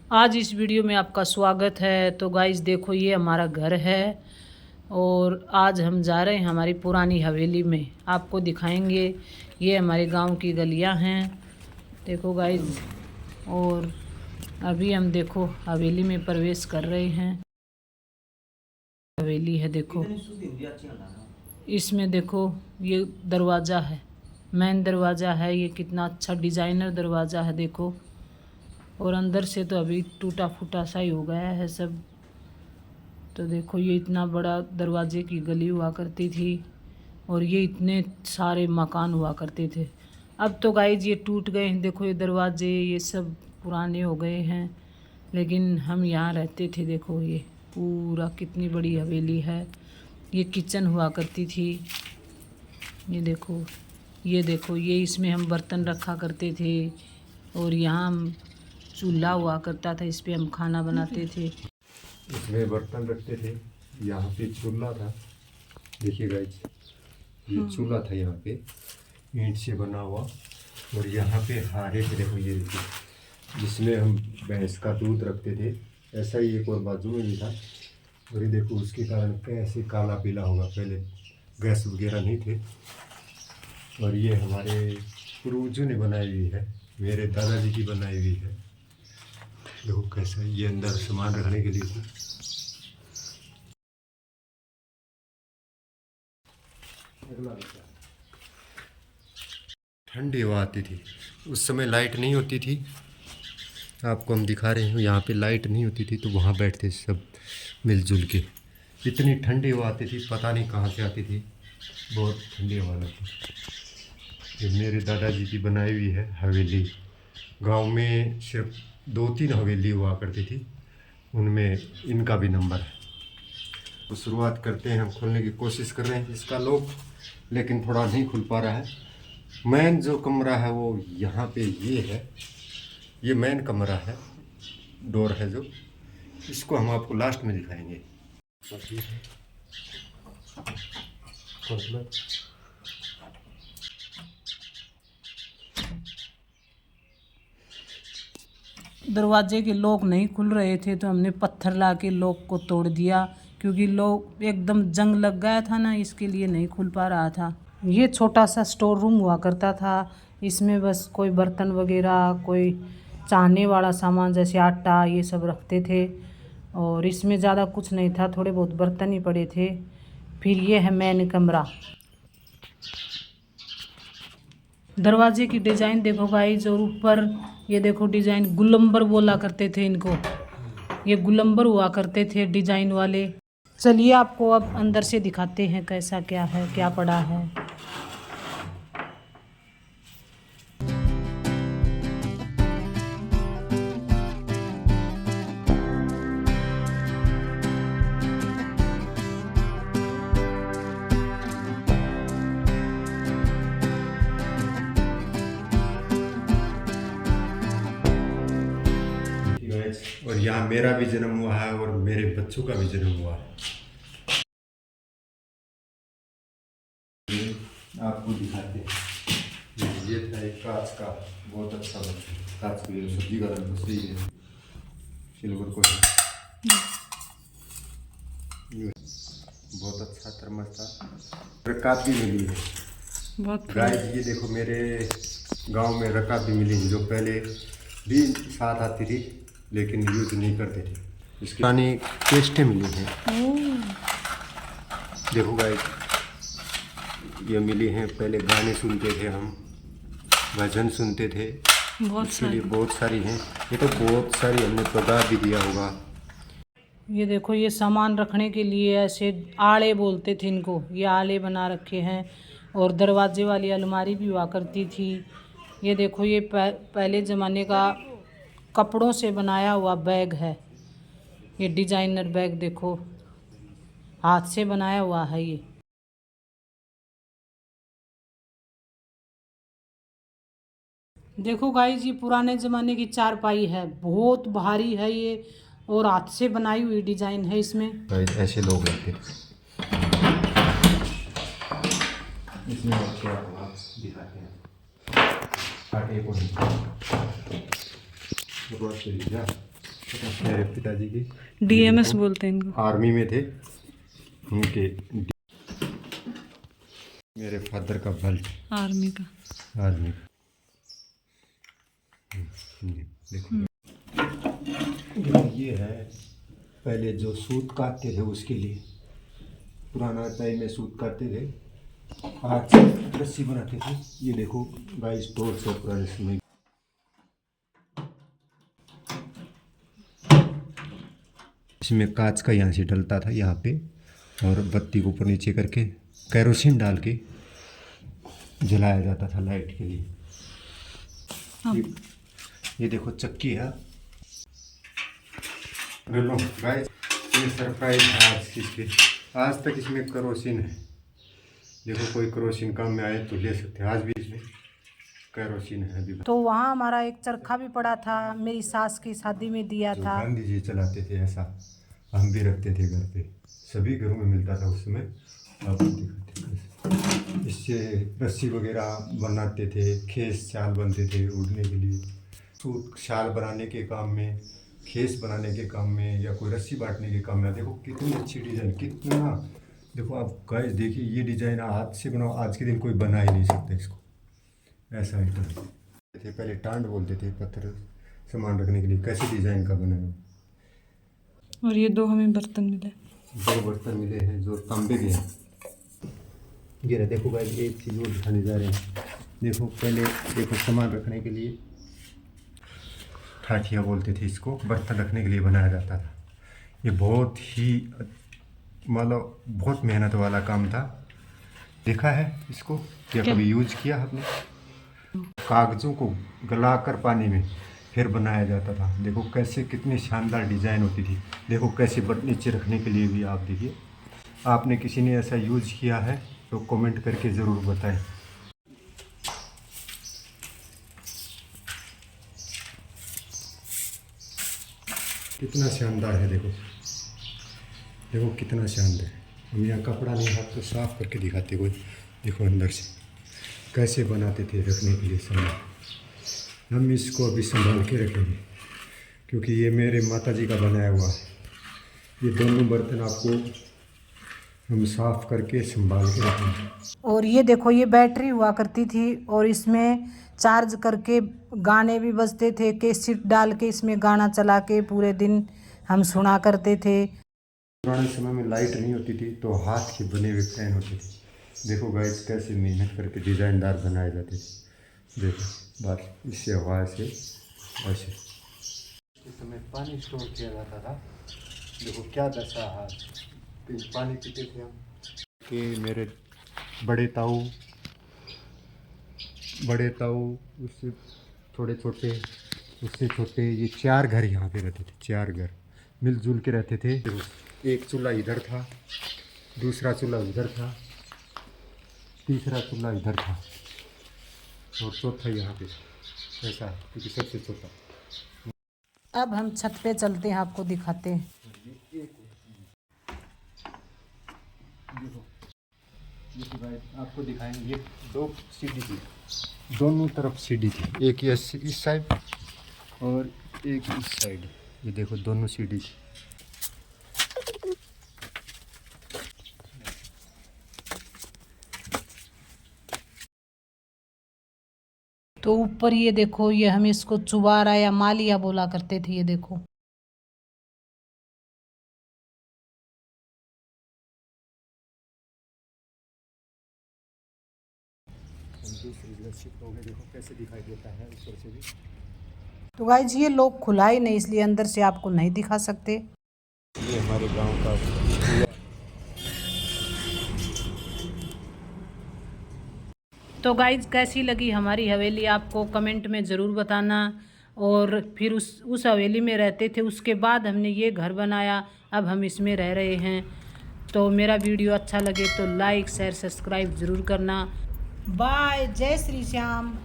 आज इस वीडियो में आपका स्वागत है। तो गाइस देखो, ये हमारा घर है और आज हम जा रहे हैं हमारी पुरानी हवेली में। आपको दिखाएंगे, ये हमारे गांव की गलियां हैं। देखो गाइस, और अभी हम देखो हवेली में प्रवेश कर रहे हैं। हवेली है देखो, इसमें देखो ये दरवाज़ा है, मेन दरवाज़ा है। ये कितना अच्छा डिज़ाइनर दरवाज़ा है देखो। और अंदर से तो अभी टूटा फूटा सा ही हो गया है सब। तो देखो, ये इतना बड़ा दरवाजे की गली हुआ करती थी और ये इतने सारे मकान हुआ करते थे। अब तो गाइज ये टूट गए हैं। देखो ये दरवाजे, ये सब पुराने हो गए हैं, लेकिन हम यहाँ रहते थे। देखो ये पूरा कितनी बड़ी हवेली है। ये किचन हुआ करती थी। ये देखो, ये देखो, ये इसमें हम बर्तन रखा करते थे और यहाँ हम चूल्हा हुआ करता था, इस पे हम खाना बनाते थे। इसमें बर्तन रखते थे। यहाँ पे चूल्हा था, देखिए गाइस, ये चूल्हा था यहाँ पे, ईंट से बना हुआ। और यहाँ पे हारे थे, देखो ये देखिए, जिसमें हम भैंस का दूध रखते थे। ऐसा ही एक और बाजू में भी था। और ये देखो, उसके कारण कैसे काला पीला होगा, पहले गैस वगैरह नहीं थे। और ये हमारे पूर्वजों ने बनाई हुई है, मेरे दादाजी की बनाई हुई है। देखो कैसा, ये अंदर सामान रखने के लिए थी। ठंडी हवा आती थी, उस समय लाइट नहीं होती थी। आपको हम दिखा रहे हैं, यहाँ पे लाइट नहीं होती थी, तो वहाँ बैठते सब मिलजुल के। इतनी ठंडी हवा आती थी, पता नहीं कहाँ से आती थी, बहुत ठंडी हवा लगती। ये मेरे दादाजी की बनाई हुई है हवेली। गांव में सिर्फ 2-3 हवेली हुआ करती थी, उनमें इनका भी नंबर है। तो शुरुआत करते हैं, हम खोलने की कोशिश कर रहे हैं इसका लॉक, लेकिन थोड़ा नहीं खुल पा रहा है। मेन जो कमरा है वो यहाँ पे ये है, ये मेन कमरा है, डोर है जो, इसको हम आपको लास्ट में दिखाएंगे। दरवाजे के लॉक नहीं खुल रहे थे, तो हमने पत्थर ला के लॉक को तोड़ दिया, क्योंकि लॉक एकदम जंग लग गया था ना, इसके लिए नहीं खुल पा रहा था। ये छोटा सा स्टोर रूम हुआ करता था। इसमें बस कोई बर्तन वगैरह, कोई चाहने वाला सामान जैसे आटा, ये सब रखते थे। और इसमें ज़्यादा कुछ नहीं था, थोड़े बहुत बर्तन ही पड़े थे। फिर ये है मेन कमरा। दरवाजे की डिज़ाइन देखो गाइस, और ऊपर ये देखो डिज़ाइन, गुलंबर बोला करते थे इनको। ये गुलंबर हुआ करते थे डिज़ाइन वाले। चलिए आपको अब अंदर से दिखाते हैं कैसा क्या है, क्या पड़ा है। और यहाँ मेरा भी जन्म हुआ है और मेरे बच्चों का भी जन्म हुआ है। आपको दिखाते हैं, ये था एक कांच का, बहुत अच्छा कांच की सब्जी का रंग सही है, सिल्वर को बहुत अच्छा थर्मस था। रकाब भी मिली है बहुत गाइस, ये देखो मेरे गांव में रकाब भी मिली है, जो पहले भी साथ आती थी लेकिन यूज नहीं करते थे। इसकी पुरानी टेस्टें मिली हैं। देखो गाइस, ये मिली हैं, पहले गाने सुनते थे हम, भजन सुनते थे, इसके लिए बहुत सारी हैं। ये तो बहुत सारी हमने पगार भी दिया होगा। ये देखो, ये सामान रखने के लिए ऐसे आड़े बोलते थे इनको, ये आले बना रखे हैं। और दरवाजे वाली अलमारी भी हुआ करती थी। ये देखो, ये पहले ज़माने का कपड़ों से बनाया हुआ बैग है। ये डिजाइनर बैग देखो, हाथ से बनाया हुआ है ये। देखो गाइस, ये पुराने ज़माने की चारपाई है, बहुत भारी है ये, और हाथ से बनाई हुई डिज़ाइन है इसमें। ऐसे लोग रहते थे। इसमें आपको दिखाते हैं आटे को मेरे पिताजी की डीएमएस बोलते हैं इनको। आर्मी में थे उनके। मेरे फादर का बेल्ट आर्मी का। आर्मी का। देखो ये है पहले जो सूत काटते थे उसके लिए, पुराना टाइम में सूत काटते थे, आज रस्सी बनाते थे। ये देखो गाइस टॉर्च है पुराने समय। इसमें कांच का यहाँ से डलता था यहाँ पे, और बत्ती को ऊपर नीचे करके केरोसिन डाल के जलाया जाता था लाइट के लिए। ये देखो चक्की है। हेलो गाइस, ये सरप्राइज है आज इसके। आज तक इसमें केरोसिन है। देखो कोई केरोसिन काम में आए तो ले सकते हैं। आज भी इसमें केरोसिन है अभी। तो वहाँ हमारा एक चरखा भी पड़ा था, मेरी सास की शादी में दिया जो था। गांधी जी चलाते थे, ऐसा हम भी रखते थे घर पे। सभी घरों में मिलता था उस समय। आपको दिखाते हैं। इससे रस्सी वगैरह बनाते थे, खेस शाल बनते थे उड़ने के लिए। सूट शाल बनाने के काम में, खेस बनाने के काम में, या कोई रस्सी बांटने के काम में। देखो कितनी अच्छी डिज़ाइन, कितना। देखो आप गाइस देखिए, ये डिज़ाइन हाथ से बनाओ, आज के दिन कोई बना ही नहीं सकता इसको। ऐसा आइटम थे पहले। टांड बोलते थे पत्थर सामान रखने के लिए। कैसे डिज़ाइन का बना है। और ये 2 हमें बर्तन मिले। 2 बर्तन मिले हैं जो तांबे के हैं। ये रहा। देखो गाइस एक चीज़ और दिखाने जा रहे हैं। देखो पहले देखो सामान रखने के लिए ठाठिया बोलते थे इसको, बर्तन रखने के लिए बनाया जाता था। ये बहुत ही मतलब बहुत मेहनत वाला काम था। देखा है इसको क्या कभी यूज किया आपने? कागज़ों को गलाकर पानी में फिर बनाया जाता था। देखो कैसे कितनी शानदार डिज़ाइन होती थी। देखो कैसे नीचे रखने के लिए भी आप देखिए। आपने किसी ने ऐसा यूज किया है तो कमेंट करके ज़रूर बताएं। कितना शानदार है। देखो देखो कितना शानदार। हम यहाँ कपड़ा नहीं हाथ तो साफ करके दिखाते कोई। देखो अंदर से कैसे बनाते थे रखने के लिए सामान। हम इसको अभी संभाल के रखेंगे क्योंकि ये मेरे माताजी का बनाया हुआ है। ये दोनों बर्तन आपको हम साफ करके संभाल के रखेंगे। और ये देखो ये बैटरी हुआ करती थी और इसमें चार्ज करके गाने भी बजते थे। कैसेट डाल के इसमें गाना चला के पूरे दिन हम सुना करते थे। पुराने समय में लाइट नहीं होती थी तो हाथ के बने हुए फैन होते थे। देखो गाइस कैसे मेहनत करके डिज़ाइनदार बनाए जाते थे। देखो बस इससे हवा से ऐसे। इस समय पानी स्टोर किया जाता था। देखो क्या दशा है। पानी पीते थे हम कि मेरे बड़े ताऊ उससे थोड़े छोटे, उससे छोटे, ये 4 घर यहाँ पे रहते थे। 4 घर मिलजुल के रहते थे। एक चूल्हा इधर था, दूसरा चूल्हा उधर था, तीसरा चूल्हा इधर था और चौथा यहाँ पे। ऐसा है क्योंकि सबसे छोटा। अब हम छत पे चलते हैं, आपको दिखाते हैं। देखो भाई आपको दिखाएंगे। ये 2 सीढ़ी थी, दोनों तरफ सीढ़ी थी। एक ये इस साइड और एक इस साइड। ये देखो दोनों सीढ़ी थी। तो ऊपर ये देखो, ये हम इसको चुबारा या मालिया बोला करते थे। ये देखो देखो कैसे दिखाई देता है ऊपर से भी। तो गाइस ये लोग खुला ही नहीं, इसलिए अंदर से आपको नहीं दिखा सकते। ये हमारे गांव का। तो गाइज कैसी लगी हमारी हवेली आपको कमेंट में ज़रूर बताना। और फिर उस हवेली में रहते थे, उसके बाद हमने ये घर बनाया, अब हम इसमें रह रहे हैं। तो मेरा वीडियो अच्छा लगे तो लाइक शेयर सब्सक्राइब ज़रूर करना। बाय, जय श्री श्याम।